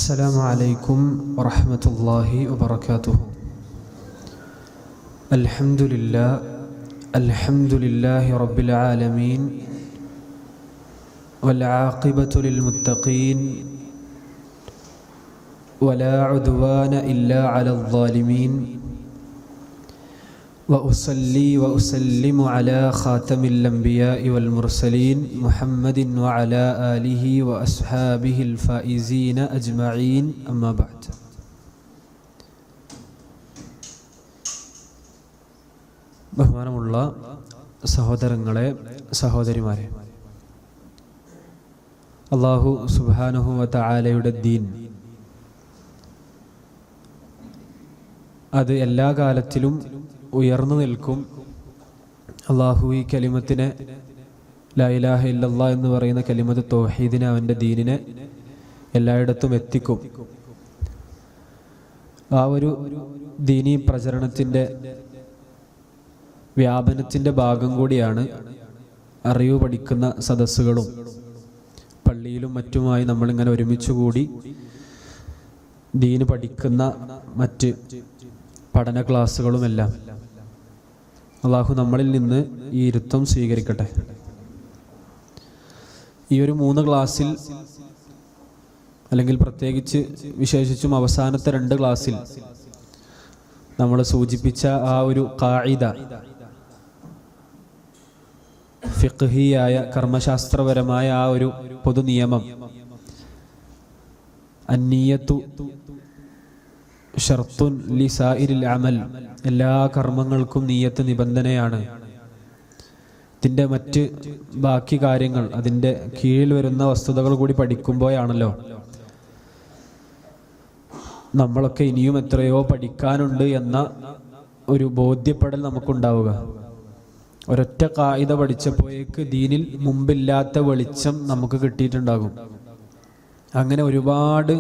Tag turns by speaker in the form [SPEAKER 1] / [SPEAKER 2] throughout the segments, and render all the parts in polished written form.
[SPEAKER 1] السلام عليكم ورحمة الله وبركاته. الحمد لله رب العالمين والعاقبة للمتقين ولا عدوان إلا على الظالمين وأصلي وأسلم على خاتم الأنبياء والمرسلين محمد وعلى آله وأصحابه الفائزين أجمعين أما بعد. ബഹുമാനമുള്ള സഹോദരങ്ങളെ, സഹോദരിമാരെ, അല്ലാഹു സുബ്ഹാനഹു വ തആലയുടെ ദീൻ അത് എല്ലാ കാലത്തിലും ഉയർന്നു നിൽക്കും. അള്ളാഹു ഈ കലിമത്തിനെ, ലാ ഇലാഹ ഇല്ലല്ലാഹ് എന്ന് പറയുന്ന കലിമത്ത് തൗഹീദിനെ, അവൻ്റെ ദീനിനെ എല്ലായിടത്തും എത്തിക്കും. ആ ഒരു ദീനീ പ്രചരണത്തിൻ്റെ വ്യാപനത്തിൻ്റെ ഭാഗം കൂടിയാണ് അറിവ് പഠിക്കുന്ന സദസ്സുകളും പള്ളിയിലും മറ്റുമായി നമ്മളിങ്ങനെ ഒരുമിച്ചുകൂടി ദീന് പഠിക്കുന്ന മറ്റ് പഠന ക്ലാസ്സുകളുമെല്ലാം. അള്ളാഹു നമ്മളിൽ നിന്ന് ഈ ഇരുത്തം സ്വീകരിക്കട്ടെ. ഈ ഒരു 3 ക്ലാസ്സിൽ, അല്ലെങ്കിൽ പ്രത്യേകിച്ച് വിശേഷിച്ചും അവസാനത്തെ 2 ക്ലാസ്സിൽ നമ്മൾ സൂചിപ്പിച്ച ആ ഒരു ഖാഇദ, ഫിഖ്ഹിയായ കർമ്മശാസ്ത്രപരമായ ആ ഒരു പൊതു നിയമം, അന്നിയത്തു ഷർത്തുൻ ലിസാഇരിൽ അമൽ, എല്ലാ കർമ്മങ്ങൾക്കും നിയ്യത്ത് നിബന്ധനയാണ്. ഇതിൻ്റെ മറ്റ് ബാക്കി കാര്യങ്ങൾ, അതിൻ്റെ കീഴിൽ വരുന്ന വസ്തുതകൾ കൂടി പഠിക്കുമ്പോഴാണല്ലോ നമ്മളൊക്കെ ഇനിയും എത്രയോ പഠിക്കാനുണ്ട് എന്ന ഒരു ബോധ്യപ്പെടൽ നമുക്കുണ്ടാവുക. ഒരൊറ്റ ഖാഇദ പഠിച്ചപ്പോഴേക്ക് ദീനിൽ മുമ്പില്ലാത്ത വെളിച്ചം നമുക്ക് കിട്ടിയിട്ടുണ്ടാകും. അങ്ങനെ ഒരുപാട്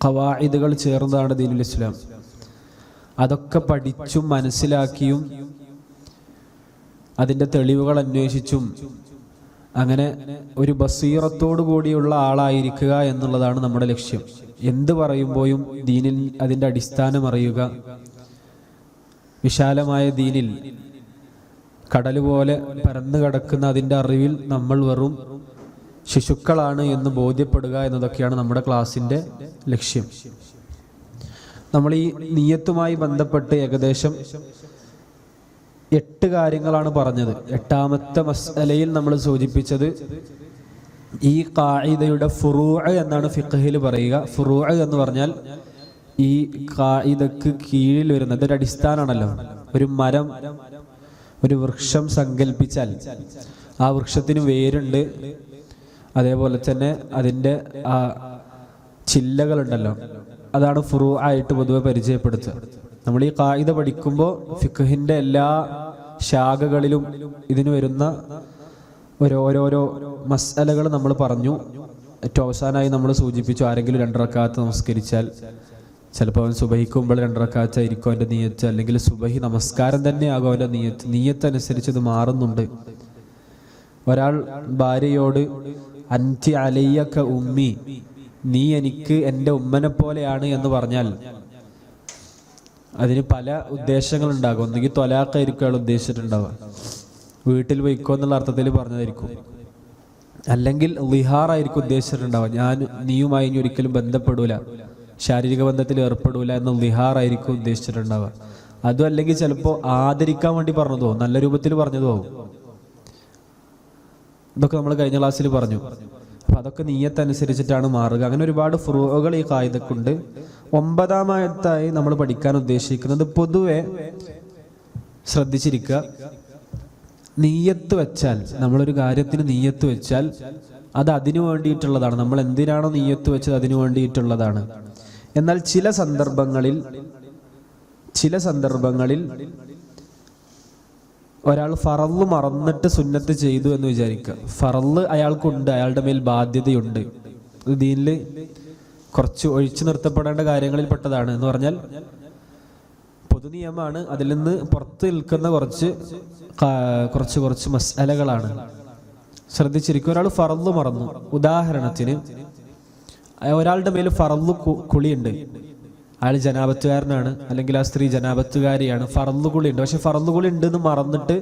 [SPEAKER 1] ഖവാഇദുകൾ ചേർന്നതാണ് ദീനുൽ ഇസ്ലാം. അതൊക്കെ പഠിച്ചും മനസ്സിലാക്കിയും അതിൻ്റെ തെളിവുകൾ അന്വേഷിച്ചും അങ്ങനെ ഒരു ബസീറത്തോടു കൂടിയുള്ള ആളായിരിക്കുക എന്നുള്ളതാണ് നമ്മുടെ ലക്ഷ്യം. എന്ത് പറയുമ്പോഴും ദീനിൽ അതിൻ്റെ അടിസ്ഥാനം അറിയുക. വിശാലമായ ദീനിൽ കടൽ പോലെ പരന്നു കിടക്കുന്ന അതിൻ്റെ അറിവിൽ നമ്മൾ വെറും ശിശുക്കളാണ് എന്ന് ബോധ്യപ്പെടുക എന്നതൊക്കെയാണ് നമ്മുടെ ക്ലാസ്സിൻ്റെ ലക്ഷ്യം. നമ്മൾ ഈ നിയ്യത്തുമായി ബന്ധപ്പെട്ട് ഏകദേശം 8 കാര്യങ്ങളാണ് പറഞ്ഞത്. 8ാമത്തെ മസ്അലയിൽ നമ്മൾ സൂചിപ്പിച്ചത് ഈ ഖാഇദയുടെ ഫുറൂഅ് എന്നാണ് ഫിഖ്ഹിൽ പറയുക. ഫുറൂഅ് എന്ന് പറഞ്ഞാൽ ഈ ഖാഇദക്ക് കീഴിൽ വരുന്നത് ഒരു അടിസ്ഥാനമാണല്ലോ. ഒരു മരം, ഒരു വൃക്ഷം സങ്കല്പിച്ചാൽ ആ വൃക്ഷത്തിന് വേരുണ്ട്, അതേപോലെ തന്നെ അതിൻ്റെ ആ ചില്ലകളുണ്ടല്ലോ, അതാണ് ഫുറൂആയിട്ട് പൊതുവെ പരിചയപ്പെടുത്തുക. നമ്മൾ ഈ ഖാഇദ പഠിക്കുമ്പോൾ ഫിഖ്ഹിൻ്റെ എല്ലാ ശാഖകളിലും ഇതിന് വരുന്ന ഓരോരോ മസ്അലകൾ നമ്മൾ പറഞ്ഞു. ഏറ്റവും അവസാനമായി നമ്മൾ സൂചിപ്പിച്ചു, ആരെങ്കിലും 2 റക്അത്ത് നമസ്കരിച്ചാൽ ചിലപ്പോൾ അവൻ സുബഹിക്ക് മുമ്പ് 2 റക്അത്തായിരിക്കും അവൻ്റെ നിയ്യത്ത്, അല്ലെങ്കിൽ സുബഹി നമസ്കാരം തന്നെയാകും അവൻ്റെ നിയ്യത്ത് അനുസരിച്ച് ഇത് മാറുന്നുണ്ട്. ഒരാൾ ഭാര്യയോട് അൻതി അലയ്യക ഉമ്മി, നീ എനിക്ക് എൻ്റെ ഉമ്മനെ പോലെയാണ് എന്ന് പറഞ്ഞാൽ അതിന് പല ഉദ്ദേശങ്ങളുണ്ടാകും. ഒന്നുകിൽ ത്വലാഖായിരിക്കും അയാൾ ഉദ്ദേശിച്ചിട്ടുണ്ടാവുക, വീട്ടിൽ വയ്ക്കോ എന്നുള്ള അർത്ഥത്തിൽ പറഞ്ഞതായിരിക്കും. അല്ലെങ്കിൽ ലിഹാറായിരിക്കും ഉദ്ദേശിച്ചിട്ടുണ്ടാവുക, ഞാൻ നീയുമായി ഇനി ഒരിക്കലും ബന്ധപ്പെടൂല, ശാരീരിക ബന്ധത്തിൽ ഏർപ്പെടൂല എന്ന് ലിഹാറായിരിക്കും ഉദ്ദേശിച്ചിട്ടുണ്ടാവുക. അതും അല്ലെങ്കിൽ ചിലപ്പോൾ ആദരിക്കാൻ വേണ്ടി പറഞ്ഞതോ നല്ല രൂപത്തിൽ പറഞ്ഞതോ ആവും. ഇതൊക്കെ നമ്മൾ കഴിഞ്ഞ ക്ലാസ്സിൽ പറഞ്ഞു. അപ്പം അതൊക്കെ നിയ്യത്ത് അനുസരിച്ചിട്ടാണ് മാറുക. അങ്ങനെ ഒരുപാട് ഫുറൂഉകൾ ഈ ഖാഇദക്കുണ്ട്. 9ാമത്തായി നമ്മൾ പഠിക്കാൻ ഉദ്ദേശിക്കുന്നത്, പൊതുവെ ശ്രദ്ധിച്ചിരിക്കുക, നിയ്യത്ത് വെച്ചാൽ, നമ്മളൊരു കാര്യത്തിന് നിയ്യത്ത് വെച്ചാൽ അത് അതിനു വേണ്ടിയിട്ടുള്ളതാണ്. നമ്മൾ എന്തിനാണോ നിയ്യത്ത് വെച്ചത് അതിനു വേണ്ടിയിട്ടുള്ളതാണ്. എന്നാൽ ചില സന്ദർഭങ്ങളിൽ ഒരാൾ ഫറള് മറന്നിട്ട് സുന്നത്ത് ചെയ്തു എന്ന് വിചാരിക്കുക. ഫറള് അയാൾക്കുണ്ട്, അയാളുടെ മേൽ ബാധ്യതയുണ്ട്. ദീനിൽ കുറച്ച് ഒഴിച്ചു നിർത്തപ്പെടേണ്ട കാര്യങ്ങളിൽ പെട്ടതാണ്. എന്ന് പറഞ്ഞാൽ പൊതു നിയമമാണ്, അതിൽ നിന്ന് പുറത്ത് നിൽക്കുന്ന കുറച്ച് മസ്അലകളാണ്. ശ്രദ്ധിച്ചിരിക്കും. ഒരാൾ ഫറള് മറന്നു. ഉദാഹരണത്തിന് ഒരാളുടെ മേൽ ഫറള് കുളിയുണ്ട്, അയാൾ ജനാബത്തുകാരനാണ്, അല്ലെങ്കിൽ ആ സ്ത്രീ ജനാബത്തുകാരിയാണ്, ഫറള് കുളിയുണ്ട്. പക്ഷെ ഫറള് കുളി ഉണ്ടെന്ന് മറന്നിട്ട്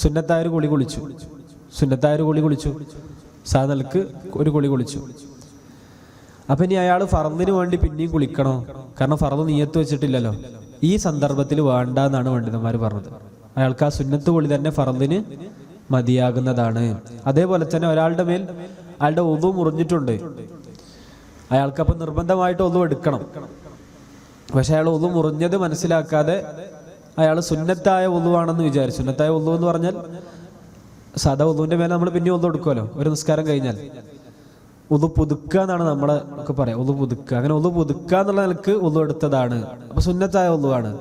[SPEAKER 1] സുന്നത്തായൊരു കുളി കുളിച്ചു, സാധനക്ക് ഒരു കുളി കുളിച്ചു. അപ്പൊ ഇനി അയാൾ ഫറളിന് വേണ്ടി പിന്നെയും കുളിക്കണോ? കാരണം ഫറള് നിയ്യത്ത് വെച്ചിട്ടില്ലല്ലോ. ഈ സന്ദർഭത്തിൽ വേണ്ട എന്നാണ് പണ്ഡിതന്മാർ പറഞ്ഞത്. അയാൾക്ക് ആ സുന്നത്ത് കുളി തന്നെ ഫറളിന് മതിയാകുന്നതാണ്. അതേപോലെ തന്നെ ഒരാളുടെ മേൽ അയാളുടെ ഒളു മുറിഞ്ഞിട്ടുണ്ട്, അയാൾക്കപ്പം നിർബന്ധമായിട്ട് ഒളു എടുക്കണം. പക്ഷെ അയാൾ ഒളു മുറിഞ്ഞത് മനസ്സിലാക്കാതെ അയാൾ സുന്നത്തായ ഒളുവാണെന്ന് വിചാരിച്ചു. സുന്നത്തായ ഒളു എന്ന് പറഞ്ഞാൽ സാധാ ഒളുവിന്റെ മേലെ നമ്മൾ പിന്നെ ഒളു എടുക്കുമല്ലോ ഒരു നിസ്കാരം കഴിഞ്ഞാൽ. ഒളു പുതുക്കുക എന്നാണ് നമ്മളെ ഒക്കെ പറയാം, ഒളു പുതുക്കുക. അങ്ങനെ ഒളു പുതുക്കുക എന്നുള്ള നിലക്ക് ഒളു എടുത്തതാണ്, അപ്പൊ സുന്നത്തായ ഒളുവാണ്.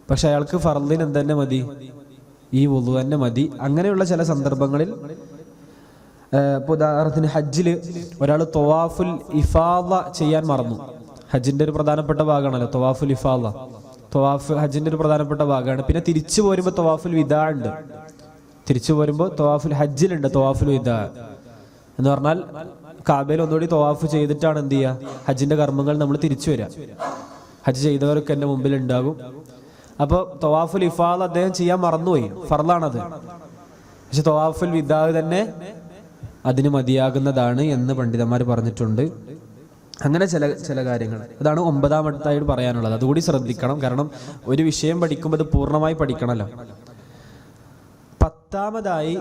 [SPEAKER 1] പക്ഷെ അയാൾക്ക് ഫർളിന് എന്തെന്നെ മതി? ഈ ഒളു തന്നെ മതി. അങ്ങനെയുള്ള ചില സന്ദർഭങ്ങളിൽ ഉദാഹരണത്തിന് ഹജ്ജില് ഒരാൾ തവാഫുൽ ഇഫാദ ചെയ്യാൻ മറന്നു. ഹജ്ജിന്റെ ഒരു പ്രധാനപ്പെട്ട ഭാഗമാണല്ലോ തവാഫുൽ ഇഫാദ. തവാഫ് ഹജ്ജിന്റെ ഒരു പ്രധാനപ്പെട്ട ഭാഗമാണ്. പിന്നെ തിരിച്ചു പോരുമ്പോൾ തവാഫുൽ വിദാ ഉണ്ട്. തിരിച്ചു പോരുമ്പോൾ തവാഫുൽ ഹജ്ജിലുണ്ട് തവാഫുൽ വിദാ എന്ന് പറഞ്ഞാൽ കാബയിൽ ഒന്നുകൂടി തവാഫ് ചെയ്തിട്ടാണ് എന്ത് ചെയ്യുക, ഹജ്ജിന്റെ കർമ്മങ്ങൾ നമ്മൾ തിരിച്ചു വരിക. ഹജ്ജ് ചെയ്തവരൊക്കെ എൻ്റെ മുമ്പിൽ ഉണ്ടാകും. അപ്പോൾ തവാഫുൽ ഇഫാദ അദ്ദേഹം ചെയ്യാൻ മറന്നുപോയി, ഫർളാണത്. പക്ഷെ തവാഫുൽ വിദാ തന്നെ അതിന് മതിയാകുന്നതാണ് എന്ന് പണ്ഡിതന്മാർ പറഞ്ഞിട്ടുണ്ട്. അങ്ങനെ ചില കാര്യങ്ങൾ, അതാണ് 9ാമത്തായിട്ട് പറയാനുള്ളത്. അതുകൂടി ശ്രദ്ധിക്കണം. കാരണം ഒരു വിഷയം പഠിക്കുമ്പോൾ അത് പൂർണ്ണമായി പഠിക്കണമല്ലോ. 10ാമതായി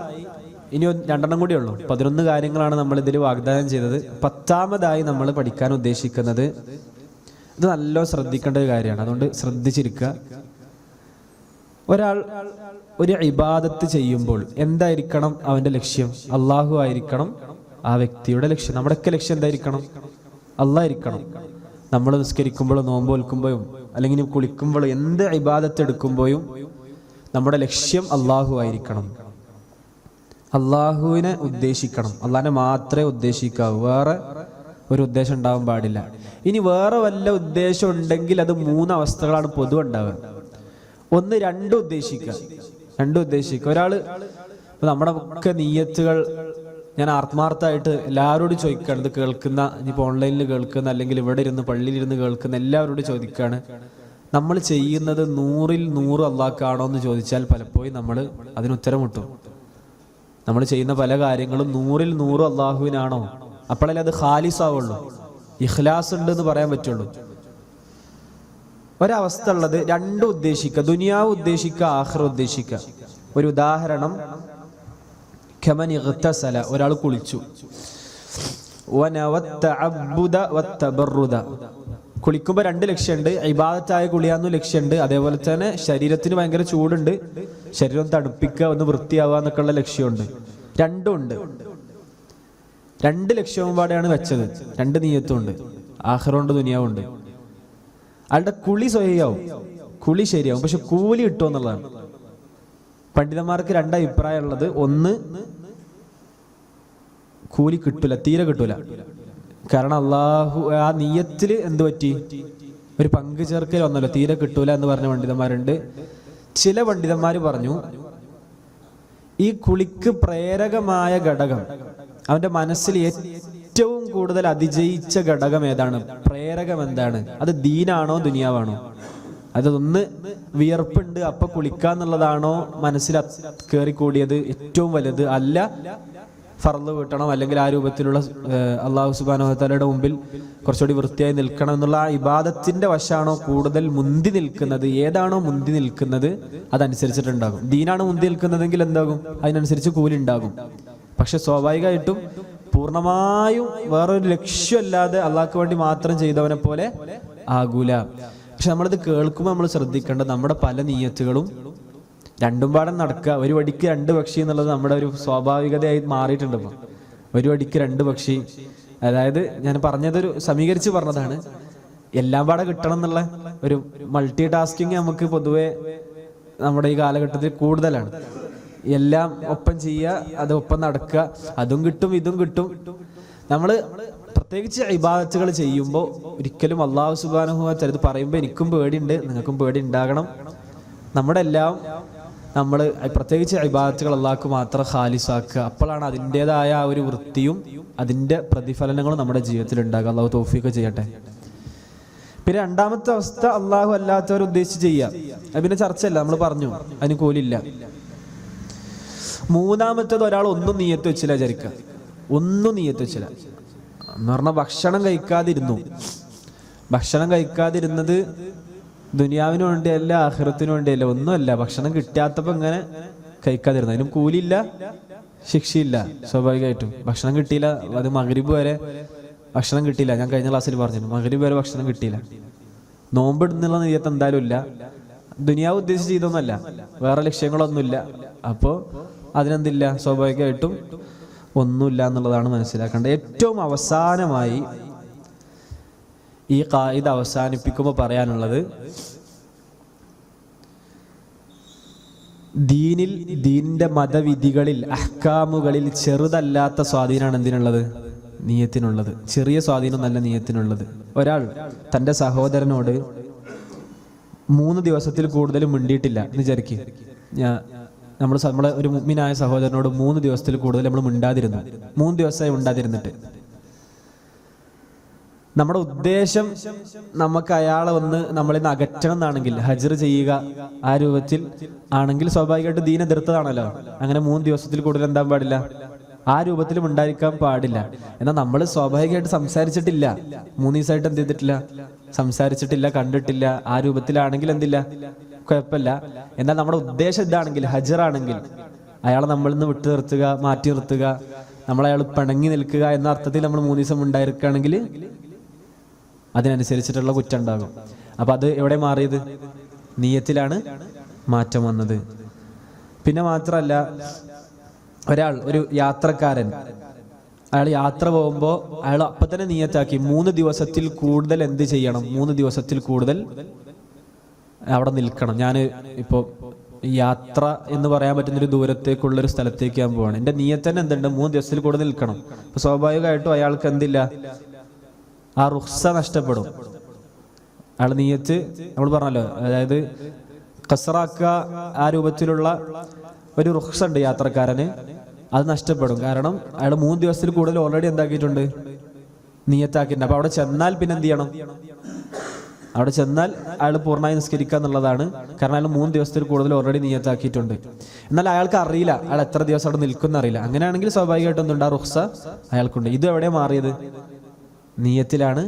[SPEAKER 1] ഇനി 2 കൂടി ഉള്ളൂ. 11 കാര്യങ്ങളാണ് നമ്മൾ ഇതിൽ വാഗ്ദാനം ചെയ്തത്. 10ാമതായി നമ്മൾ പഠിക്കാൻ ഉദ്ദേശിക്കുന്നത്, ഇത് നല്ല ശ്രദ്ധിക്കേണ്ട ഒരു കാര്യമാണ്, അതുകൊണ്ട് ശ്രദ്ധിച്ചിരിക്കുക. ഒരാൾ ഒരു ഇബാദത്ത് ചെയ്യുമ്പോൾ എന്തായിരിക്കണം അവന്റെ ലക്ഷ്യം? അള്ളാഹു ആയിരിക്കണം ആ വ്യക്തിയുടെ ലക്ഷ്യം. നമ്മുടെയൊക്കെ ലക്ഷ്യം എന്തായിരിക്കണം? അള്ളാഹ് ആയിരിക്കണം. നമ്മൾ നിസ്കരിക്കുമ്പോഴും നോമ്പ് വെൽക്കുമ്പോഴും അല്ലെങ്കിൽ കുളിക്കുമ്പോഴും എന്ത് ഇബാദത്ത് എടുക്കുമ്പോഴും നമ്മുടെ ലക്ഷ്യം അള്ളാഹു ആയിരിക്കണം. അള്ളാഹുവിനെ ഉദ്ദേശിക്കണം, അള്ളാഹിനെ മാത്രമേ ഉദ്ദേശിക്കാവൂ, വേറെ ഒരു ഉദ്ദേശം ഉണ്ടാവാൻ പാടില്ല. ഇനി വേറെ വല്ല ഉദ്ദേശം ഉണ്ടെങ്കിൽ അത് 3 അവസ്ഥകളാണ് പൊതുവെ ഉണ്ടാവുക. ഒന്ന്, 2 ഉദ്ദേശിക്കുക. ഒരാള് നമ്മുടെ ഒക്കെ നീയത്തുകൾ ഞാൻ ആത്മാർത്ഥമായിട്ട് എല്ലാവരോടും ചോദിക്കുകയാണ്, ഇത് കേൾക്കുന്ന, ഇനിയിപ്പോൾ ഓൺലൈനിൽ കേൾക്കുന്ന അല്ലെങ്കിൽ ഇവിടെ ഇരുന്ന് പള്ളിയിലിരുന്ന് കേൾക്കുന്ന എല്ലാവരോടും ചോദിക്കുകയാണ്, നമ്മൾ ചെയ്യുന്നത് 100ൽ 100 അള്ളാഹ്ക്കാണോ എന്ന് ചോദിച്ചാൽ പലപ്പോഴും നമ്മൾ അതിന് ഉത്തരം മുട്ടും. നമ്മൾ ചെയ്യുന്ന പല കാര്യങ്ങളും 100ൽ 100 അള്ളാഹുവിനാണോ? അപ്പോഴല്ലേ അത് ഖാലിസ് ആവുള്ളൂ, ഇഖ്ലാസ് ഉണ്ട് എന്ന് പറയാൻ പറ്റുള്ളൂ. ഒരവസ്ഥ ഉള്ളത് 2 ഉദ്ദേശിക്കുക, ദുനിയാവ് ഉദ്ദേശിക്കുക, ആഖിറ ഉദ്ദേശിക്കുക. ഒരു ഉദാഹരണം, കമൻ ഇഗ്തസല, ഒരാൾ കുളിച്ചു, കുളിക്കുമ്പോൾ 2 ലക്ഷ്യമുണ്ട്. ഇബാദത്തായ കുളിയാന്ന് ലക്ഷ്യമുണ്ട്, അതേപോലെ തന്നെ ശരീരത്തിന് ഭയങ്കര ചൂടുണ്ട്, ശരീരം തണുപ്പിക്കുക, ഒന്ന് വൃത്തിയാവുക എന്നൊക്കെയുള്ള ലക്ഷ്യമുണ്ട്. 2 ഉണ്ട്. 2 ലക്ഷ്യവും പാടെയാണ് വെച്ചത്, 2 നീയത്തുണ്ട്, ആഖിറുണ്ട്, ദുനിയാവുണ്ട്. അയാളുടെ കുളി സ്വയാവും, കുളി ശരിയാവും, പക്ഷെ കൂലി കിട്ടുമോ എന്നുള്ളതാണ്. പണ്ഡിതന്മാർക്ക് 2 അഭിപ്രായം ഉള്ളത്. ഒന്ന്, കൂലി കിട്ടൂല, തീരെ കിട്ടൂല. കാരണം അള്ളാഹു ആ നീയത്തിൽ എന്ത് പറ്റി, ഒരു പങ്കു ചേർക്കൽ വന്നല്ലോ, തീരെ കിട്ടൂല എന്ന് പറഞ്ഞ പണ്ഡിതന്മാരുണ്ട്. ചില പണ്ഡിതന്മാർ പറഞ്ഞു, ഈ കുളിക്ക് പ്രേരകമായ ഘടകം, അവന്റെ മനസ്സിൽ ഏറ്റവും കൂടുതൽ അതിജയിച്ച ഘടകം ഏതാണ്, പ്രേരകം എന്താണ്, അത് ദീനാണോ ദുനിയാവാണോ? അതൊന്ന് വിയർപ്പുണ്ട് അപ്പൊ കുളിക്കാന്നുള്ളതാണോ മനസ്സിൽ കയറിക്കൂടിയത് ഏറ്റവും വലുത്? അല്ല ഫർള് വീട്ടണം അല്ലെങ്കിൽ ആ രൂപത്തിലുള്ള അള്ളാഹു സുബ്ഹാനഹു വ തആലയുടെ മുമ്പിൽ കുറച്ചുകൂടി വൃത്തിയായി നിൽക്കണം എന്നുള്ള ആ ഇബാദത്തിന്റെ വശാണോ കൂടുതൽ മുന്തി നിൽക്കുന്നത്? ഏതാണോ മുന്തി നിൽക്കുന്നത് അതനുസരിച്ചിട്ടുണ്ടാകും. ദീനാണ് മുന്തി നിൽക്കുന്നതെങ്കിൽ എന്താകും, അതിനനുസരിച്ച് കൂലി ഉണ്ടാകും. പക്ഷെ സ്വാഭാവികമായിട്ടും പൂർണ്ണമായും വേറൊരു ലക്ഷ്യമല്ലാതെ അള്ളാഹ്ക്ക് വേണ്ടി മാത്രം ചെയ്തവനെ പോലെ ആകൂല. പക്ഷെ നമ്മളിത് കേൾക്കുമ്പോൾ നമ്മൾ ശ്രദ്ധിക്കേണ്ടത്, നമ്മുടെ പല നീയത്തുകളും 2 പാടം നടക്കുക, ഒരു വടിക്ക് 2 പക്ഷി എന്നുള്ളത് നമ്മുടെ ഒരു സ്വാഭാവികതയായി മാറിയിട്ടുണ്ട്. ഇപ്പം ഒരു വടിക്ക് 2 പക്ഷി, അതായത് ഞാൻ പറഞ്ഞതൊരു സമീകരിച്ച് പറഞ്ഞതാണ്. എല്ലാം പാടെ കിട്ടണം എന്നുള്ള ഒരു മൾട്ടി ടാസ്കിങ് നമുക്ക് പൊതുവെ നമ്മുടെ ഈ കാലഘട്ടത്തിൽ കൂടുതലാണ്. എല്ലാം ഒപ്പം ചെയ്യുക, അത് ഒപ്പം നടക്കുക, അതും കിട്ടും ഇതും കിട്ടും. നമ്മള് പ്രത്യേകിച്ച് ഇബാദത്തുകൾ ചെയ്യുമ്പോൾ ഒരിക്കലും അല്ലാഹു സുബ്ഹാനഹു വ തആല പറയുമ്പോൾ എനിക്കും പേടിയുണ്ട്, നിങ്ങൾക്കും പേടി ഉണ്ടാകണം. നമ്മുടെ എല്ലാം നമ്മൾ പ്രത്യേകിച്ച് ഇബാദത്തുകൾ അല്ലാഹ്ക്ക് മാത്രം ഖാലിസാക്കുക. അപ്പോഴാണ് അതിൻ്റെതായ ആ ഒരു വൃത്തിയും അതിൻ്റെ പ്രതിഫലനങ്ങളും നമ്മുടെ ജീവിതത്തിൽ ഉണ്ടാകുക. അള്ളാഹു തൗഫീഖ് ചെയ്യട്ടെ. പിന്നെ രണ്ടാമത്തെ അവസ്ഥ അള്ളാഹു അല്ലാത്തവർ ഉദ്ദേശിച്ച് ചെയ്യുക. അത് പിന്നെ ചർച്ചയല്ല, നമ്മൾ പറഞ്ഞു, അതിന് കൂലില്ല. മൂന്നാമത്തേത് ഒരാൾ ഒന്നും നിയ്യത്ത് വെച്ചില്ല വിചാരിക്കുക, ഒന്നും നിയ്യത്ത് വെച്ചില്ല എന്ന് പറഞ്ഞാൽ ഭക്ഷണം കഴിക്കാതിരുന്നത് ദുനിയാവിന് വേണ്ടിയല്ല, ആഖിറത്തിന് വേണ്ടിയല്ല, ഒന്നുമല്ല. ഭക്ഷണം കിട്ടാത്തപ്പോൾ ഇങ്ങനെ കഴിക്കാതിരുന്നു, അതിനും കൂലിയില്ല, ശിക്ഷയില്ല. സ്വാഭാവികമായിട്ടും ഭക്ഷണം കിട്ടിയില്ല, അത് മഗ്രിബ് വരെ ഭക്ഷണം കിട്ടിയില്ല. ഞാൻ കഴിഞ്ഞ ക്ലാസ്സിൽ പറഞ്ഞു, മഗ്രിബ് വരെ ഭക്ഷണം കിട്ടിയില്ല. നോമ്പിടുന്നുള്ള നിയ്യത്ത് എന്തായാലും ഇല്ല, ദുനിയാവ് ഉദ്ദേശിച്ച് ചെയ്തൊന്നുമല്ല, വേറെ ലക്ഷ്യങ്ങളൊന്നുമില്ല. അപ്പോൾ അതിനെന്തില്ല, സ്വാഭാവികമായിട്ടും ഒന്നുമില്ല എന്നുള്ളതാണ് മനസ്സിലാക്കേണ്ടത്. ഏറ്റവും അവസാനമായി ഈ ഖായിദ അവസാനിപ്പിക്കുമ്പോൾ പറയാനുള്ളത്, ദീനിന്റെ മതവിധികളിൽ, അഹ്കാമുകളിൽ ചെറുതല്ലാത്ത സ്വാധീനമാണ് എന്തിനുള്ളത്, നിയ്യത്തിനുള്ളത്. ചെറിയ സ്വാധീനം നല്ല നിയ്യത്തിനുള്ളത്. ഒരാൾ തൻ്റെ സഹോദരനോട് 3 ദിവസത്തിൽ കൂടുതൽ മിണ്ടിയിട്ടില്ല എന്ന് വിചാരിക്കുക. നമ്മളെ ഒരു മുഅ്മിനായ സഹോദരനോട് 3 ദിവസത്തിൽ കൂടുതൽ നമ്മൾ മിണ്ടാതിരുന്നു, 3 ദിവസമായി മിണ്ടാതിരുന്നിട്ട് നമ്മുടെ ഉദ്ദേശം നമുക്ക് അയാളെ ഒന്ന് നമ്മളിൽ നിന്ന് അകറ്റണം എന്നാണെങ്കിൽ, ഹജ്ർ ചെയ്യുക ആ രൂപത്തിൽ ആണെങ്കിൽ സ്വാഭാവികമായിട്ട് ദീൻ എതിർത്തതാണല്ലോ. അങ്ങനെ 3 ദിവസത്തിൽ കൂടുതൽ എന്താൻ പാടില്ല, ആ രൂപത്തിലും ഉണ്ടായിരിക്കാൻ പാടില്ല. എന്നാൽ നമ്മൾ സ്വാഭാവികമായിട്ട് സംസാരിച്ചിട്ടില്ല, 3 ദിവസമായിട്ട് എന്ത് ചെയ്തിട്ടില്ല, സംസാരിച്ചിട്ടില്ല, കണ്ടിട്ടില്ല. ആ രൂപത്തിലാണെങ്കിൽ എന്തില്ല, കുഴപ്പമില്ല. എന്നാൽ നമ്മുടെ ഉദ്ദേശം ഇതാണെങ്കിൽ, ഹജ്റാണെങ്കിൽ, അയാളെ നമ്മളിൽ നിന്ന് വിട്ടു നിർത്തുക, മാറ്റി നിർത്തുക, നമ്മളയാൾ പിണങ്ങി നിൽക്കുക എന്ന അർത്ഥത്തിൽ നമ്മൾ 3 ദിവസം ഉണ്ടായിരിക്കുകയാണെങ്കിൽ അതിനനുസരിച്ചിട്ടുള്ള കുറ്റം ഉണ്ടാകും. അപ്പൊ അത് എവിടെ മാറിയത്, നിയ്യത്തിലാണ് മാറ്റം വന്നത്. പിന്നെ മാത്രമല്ല, ഒരു യാത്രക്കാരൻ, അയാൾ യാത്ര പോകുമ്പോൾ അയാൾ അപ്പം തന്നെ നിയ്യത്താക്കി 3 ദിവസത്തിൽ കൂടുതൽ എന്ത് ചെയ്യണം, 3 ദിവസത്തിൽ കൂടുതൽ അവിടെ നിൽക്കണം. ഞാൻ ഇപ്പോൾ യാത്ര എന്ന് പറയാൻ പറ്റുന്നൊരു ദൂരത്തേക്കുള്ളൊരു സ്ഥലത്തേക്ക് ഞാൻ പോവാണ്, എൻ്റെ നിയ്യത്ത് തന്നെ എന്തുണ്ട്, 3 ദിവസത്തിൽ കൂടുതൽ നിൽക്കണം. അപ്പൊ സ്വാഭാവികമായിട്ടും അയാൾക്ക് എന്തില്ല, ആ റുഖ്സ നഷ്ടപ്പെടും. അയാൾ നിയ്യത്ത് നമ്മൾ പറഞ്ഞല്ലോ, അതായത് ഖസ്റാക്കുക ആ രൂപത്തിലുള്ള ഒരു റുഖ്സ ഉണ്ട് യാത്രക്കാരന്, അത് നഷ്ടപ്പെടും. കാരണം അയാൾ 3 ദിവസത്തിൽ കൂടുതൽ ഓൾറെഡി എന്താക്കിയിട്ടുണ്ട്, നിയ്യത്താക്കിയിട്ടുണ്ട്. അപ്പൊ അവിടെ ചെന്നാൽ പിന്നെ എന്ത് ചെയ്യണം, അവിടെ ചെന്നാൽ അയാൾ പൂർണ്ണമായി നിസ്കരിക്കുക എന്നുള്ളതാണ്. കാരണം അയാൾ 3 ദിവസത്തിൽ കൂടുതൽ ഓൾറെഡി നിയ്യത്താക്കിയിട്ടുണ്ട്. എന്നാൽ അയാൾക്ക് അറിയില്ല അയാൾ എത്ര ദിവസം അവിടെ നിൽക്കുന്ന അറിയില്ല. അങ്ങനെയാണെങ്കിൽ സ്വാഭാവികമായിട്ടും എന്തുണ്ട്, ആ റുഖ്സ അയാൾക്കുണ്ട്. ഇത് എവിടെ മാറിയത്, നിയ്യത്തിലാണ്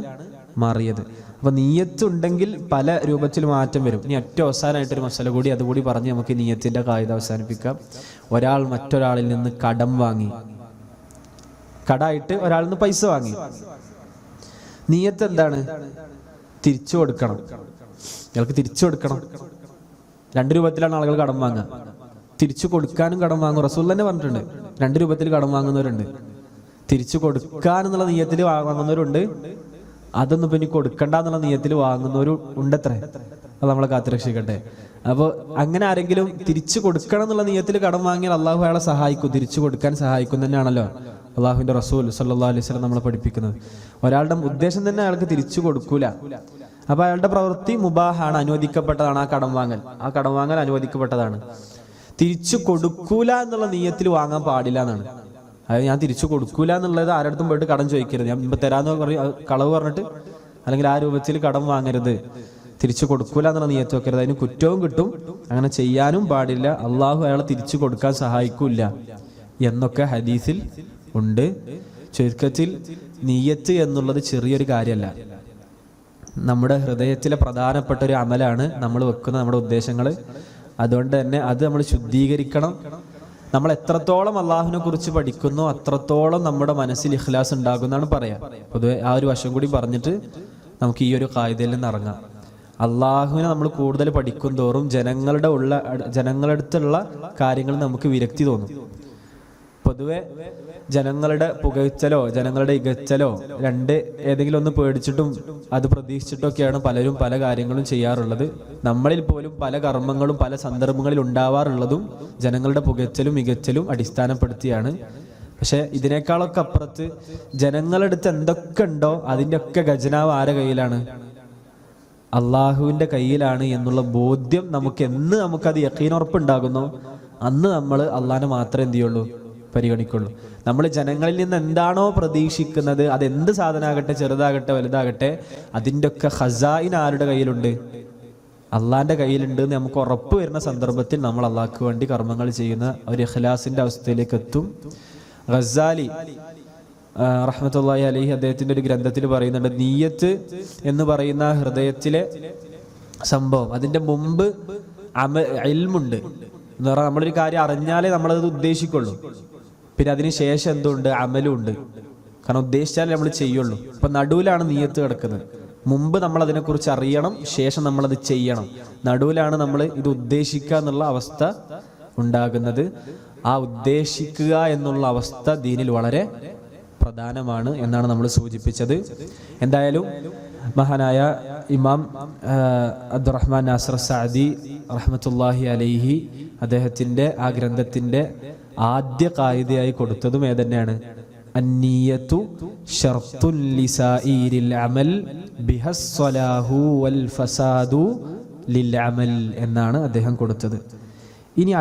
[SPEAKER 1] മാറിയത്. അപ്പൊ നിയ്യത്തുണ്ടെങ്കിൽ പല രൂപത്തിൽ മാറ്റം വരും. ഇനി ഏറ്റവും അവസാനമായിട്ടൊരു മസല കൂടി, അതുകൂടി പറഞ്ഞ് നമുക്ക് നിയ്യത്തിന്റെ ഖായിദ അവസാനിപ്പിക്കാം. ഒരാൾ മറ്റൊരാളിൽ നിന്ന് കടം വാങ്ങി, കടായിട്ട് ഒരാളിൽ നിന്ന് പൈസ വാങ്ങി, നിയ്യത്ത് എന്താണ്, തിരിച്ചു കൊടുക്കണം. ഇയാൾക്ക് തിരിച്ചു കൊടുക്കണം. 2 രൂപത്തിലാണ് ആളുകൾ കടം വാങ്ങുക, തിരിച്ചു കൊടുക്കാനും കടം വാങ്ങും. റസൂൽ തന്നെ പറഞ്ഞിട്ടുണ്ട്, 2 രൂപത്തിൽ കടം വാങ്ങുന്നവരുണ്ട്, തിരിച്ചു കൊടുക്കാനെന്നുള്ള നിയ്യത്തിൽ വാങ്ങുന്നവരുണ്ട്, അതൊന്നും പിന്നെ കൊടുക്കണ്ട എന്നുള്ള നിയ്യത്തിൽ വാങ്ങുന്നവരും ഉണ്ടത്രേ. അത് നമ്മളെ കാത്തുരക്ഷിക്കട്ടെ. അപ്പോൾ അങ്ങനെ ആരെങ്കിലും തിരിച്ചു കൊടുക്കണം എന്നുള്ള നിയ്യത്തിൽ കടം വാങ്ങിയാൽ അള്ളാഹു അയാളെ സഹായിക്കും, തിരിച്ചു കൊടുക്കാൻ സഹായിക്കും തന്നെയാണല്ലോ അള്ളാഹുവിന്റെ റസൂൽ സല്ലല്ലാഹു അലൈഹി വസല്ലം നമ്മളെ പഠിപ്പിക്കുന്നത്. ഒരാളുടെ ഉദ്ദേശം തന്നെ അയാൾക്ക് തിരിച്ചു കൊടുക്കൂല. അപ്പൊ അയാളുടെ പ്രവൃത്തി മുബാഹാണ്, അനുവദിക്കപ്പെട്ടതാണ്. ആ കടം വാങ്ങൽ അനുവദിക്കപ്പെട്ടതാണ്. തിരിച്ചു കൊടുക്കൂല എന്നുള്ള നിയ്യത്തിൽ വാങ്ങാൻ പാടില്ല എന്നാണ്. അതായത് ഞാൻ തിരിച്ചു കൊടുക്കൂല എന്നുള്ളത് ആരടുത്തും പോയിട്ട് കടം ചോദിക്കരുത്. ഞാൻ ഇപ്പൊ തരാന്ന് കളവ് പറഞ്ഞിട്ട് അല്ലെങ്കിൽ ആ രൂപത്തിൽ കടം വാങ്ങരുത്. തിരിച്ചു കൊടുക്കൂല എന്നുള്ള നിയ്യത്ത് വെക്കരുത്, അതിന് കുറ്റവും കിട്ടും. അങ്ങനെ ചെയ്യാനും പാടില്ല. അള്ളാഹു അയാളെ തിരിച്ചു കൊടുക്കാൻ സഹായിക്കൂല എന്നൊക്കെ ഹദീസിൽ ഉണ്ട്. ചുരുക്കത്തിൽ നിയ്യത്ത് എന്നുള്ളത് ചെറിയൊരു കാര്യമല്ല, നമ്മുടെ ഹൃദയത്തിലെ പ്രധാനപ്പെട്ട ഒരു അമലാണ്. നമ്മൾ വെക്കുന്ന നമ്മുടെ ഉദ്ദേശങ്ങൾ, അതുകൊണ്ട് തന്നെ അത് നമ്മൾ ശുദ്ധീകരിക്കണം. നമ്മൾ എത്രത്തോളം അള്ളാഹുവിനെ കുറിച്ച് പഠിക്കുന്നോ അത്രത്തോളം നമ്മുടെ മനസ്സിൽ ഇഖ്ലാസ് ഉണ്ടാകുമെന്നാണ് പറയാം. പൊതുവെ ആ ഒരു വശം കൂടി പറഞ്ഞിട്ട് നമുക്ക് ഈ ഒരു ഖായിദയിൽ നിന്ന് ഇറങ്ങാം. അള്ളാഹുവിനെ നമ്മൾ കൂടുതൽ പഠിക്കും തോറും ജനങ്ങളുടെ അടുത്തുള്ള കാര്യങ്ങൾ നമുക്ക് വിരക്തി തോന്നും. പൊതുവെ ജനങ്ങളുടെ പുകഴ്ച്ചലോ ജനങ്ങളുടെ ഇകച്ചലോ ഏതെങ്കിലും ഒന്ന് പേടിച്ചിട്ടും അത് പ്രതീക്ഷിച്ചിട്ടൊക്കെയാണ് പലരും പല കാര്യങ്ങളും ചെയ്യാറുള്ളത്. നമ്മളിൽ പോലും പല കർമ്മങ്ങളും പല സന്ദർഭങ്ങളിൽ ഉണ്ടാവാറുള്ളതും ജനങ്ങളുടെ പുകഴ്ച്ചലും മികച്ചലും അടിസ്ഥാനപ്പെടുത്തിയാണ്. പക്ഷെ ഇതിനേക്കാളൊക്കെ അപ്പുറത്ത് ജനങ്ങളുടെ അടുത്ത് എന്തൊക്കെ ഉണ്ടോ അതിൻ്റെ ഒക്കെ ഖജനാവ് ആരുടെ കയ്യിലാണ്? അള്ളാഹുവിൻ്റെ കയ്യിലാണ് എന്നുള്ള ബോധ്യം നമുക്കത് യഖീനുറപ്പുണ്ടാകുന്നു, അന്ന് നമ്മൾ അള്ളാഹിനെ മാത്രമേ എന്ത് ചെയ്യുള്ളൂ, പരിഗണിക്കുള്ളൂ. നമ്മൾ ജനങ്ങളിൽ നിന്ന് എന്താണോ പ്രതീക്ഷിക്കുന്നത്, അതെന്ത് സാധനമാകട്ടെ, ചെറുതാകട്ടെ വലുതാകട്ടെ, അതിൻ്റെ ഒക്കെ ഖസായിൻ ആരുടെ കയ്യിലുണ്ട്? അള്ളാഹിൻ്റെ കയ്യിലുണ്ട് എന്ന് നമുക്ക് ഉറപ്പ് വരുന്ന സന്ദർഭത്തിൽ നമ്മൾ അള്ളാഹ്ക്ക് വേണ്ടി കർമ്മങ്ങൾ ചെയ്യുന്ന ഒരു ഇഖ്ലാസിൻ്റെ അവസ്ഥയിലേക്ക് എത്തും. ഗസാലി റഹ്മത്തുള്ളാഹി അലൈഹി അദ്ദേഹത്തിൻ്റെ ഒരു ഗ്രന്ഥത്തിൽ പറയുന്നുണ്ട്, നിയ്യത്ത് എന്ന് പറയുന്ന ഹൃദയത്തിലെ സംഭവം, അതിൻ്റെ മുമ്പ് ഇൽമുണ്ട് എന്ന് പറഞ്ഞാൽ നമ്മളൊരു കാര്യം അറിഞ്ഞാലേ നമ്മളത് ഉദ്ദേശിക്കുള്ളൂ. പിന്നെ അതിന് ശേഷം എന്തുണ്ട്? അമലും ഉണ്ട്. കാരണം ഉദ്ദേശിച്ചാലേ നമ്മൾ ചെയ്യുള്ളൂ. ഇപ്പം നടുവിലാണ് നിയ്യത്ത് കിടക്കുന്നത്. മുമ്പ് നമ്മൾ അതിനെക്കുറിച്ച് അറിയണം, ശേഷം നമ്മളത് ചെയ്യണം. നടുവിലാണ് നമ്മൾ ഇത് ഉദ്ദേശിക്കുക എന്നുള്ള അവസ്ഥ ഉണ്ടാകുന്നത്. ആ ഉദ്ദേശിക്കുക എന്നുള്ള അവസ്ഥ ദീനിൽ വളരെ പ്രധാനമാണ് എന്നാണ് നമ്മൾ സൂചിപ്പിച്ചത്. എന്തായാലും മഹാനായ ഇമാം അബ്ദുറഹ്മാൻ നാസിർ സഅദി റഹ്മത്തുള്ളാഹി അലൈഹി അദ്ദേഹത്തിൻ്റെ ആ ഗ്രന്ഥത്തിൻ്റെ ആദ്യ ഖായിദയായി കൊടുത്തതും ഏതന്നെയാണ്? അന്നിയത്തു ശർത്തുൻ ലിസായിരിൽ അമൽ ബിഹസ്സലാഹു വൽ ഫസാദു ലിൽ അമൽ എന്നാണ് അദ്ദേഹം കൊടുത്തത്. ഇനി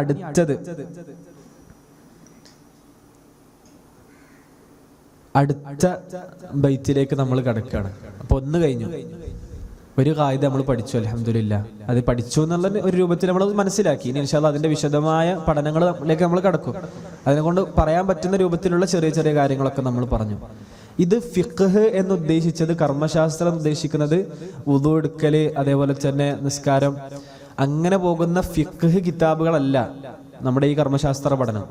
[SPEAKER 1] അടുത്ത ബൈത്തിലേക്ക് നമ്മൾ കടക്കുകയാണ്. അപ്പോൾ ഒന്ന് കഴിഞ്ഞു, ഒരു ഖായിദ നമ്മൾ പഠിച്ചു, അൽഹംദുലില്ലാഹ്. അത് പഠിച്ചു എന്നുള്ള ഒരു രൂപത്തിൽ നമ്മൾ മനസ്സിലാക്കി. ഇനി ഇൻഷാ അല്ലാഹ് അതിന്റെ വിശദമായ പഠനങ്ങളിലേക്ക് നമ്മൾ കടക്കും. അതിനെക്കൊണ്ട് പറയാൻ പറ്റുന്ന രൂപത്തിലുള്ള ചെറിയ ചെറിയ കാര്യങ്ങളൊക്കെ നമ്മൾ പറഞ്ഞു. ഇത് ഫിഖ്ഹ് എന്ന് ഉദ്ദേശിച്ചത്, കർമ്മശാസ്ത്രം ഉദ്ദേശിക്കുന്നത് വുദു എടുക്കല്, അതേപോലെ തന്നെ നിസ്കാരം, അങ്ങനെ പോകുന്ന ഫിഖ്ഹ് കിതാബുകളല്ല നമ്മുടെ ഈ കർമ്മശാസ്ത്ര പഠനം.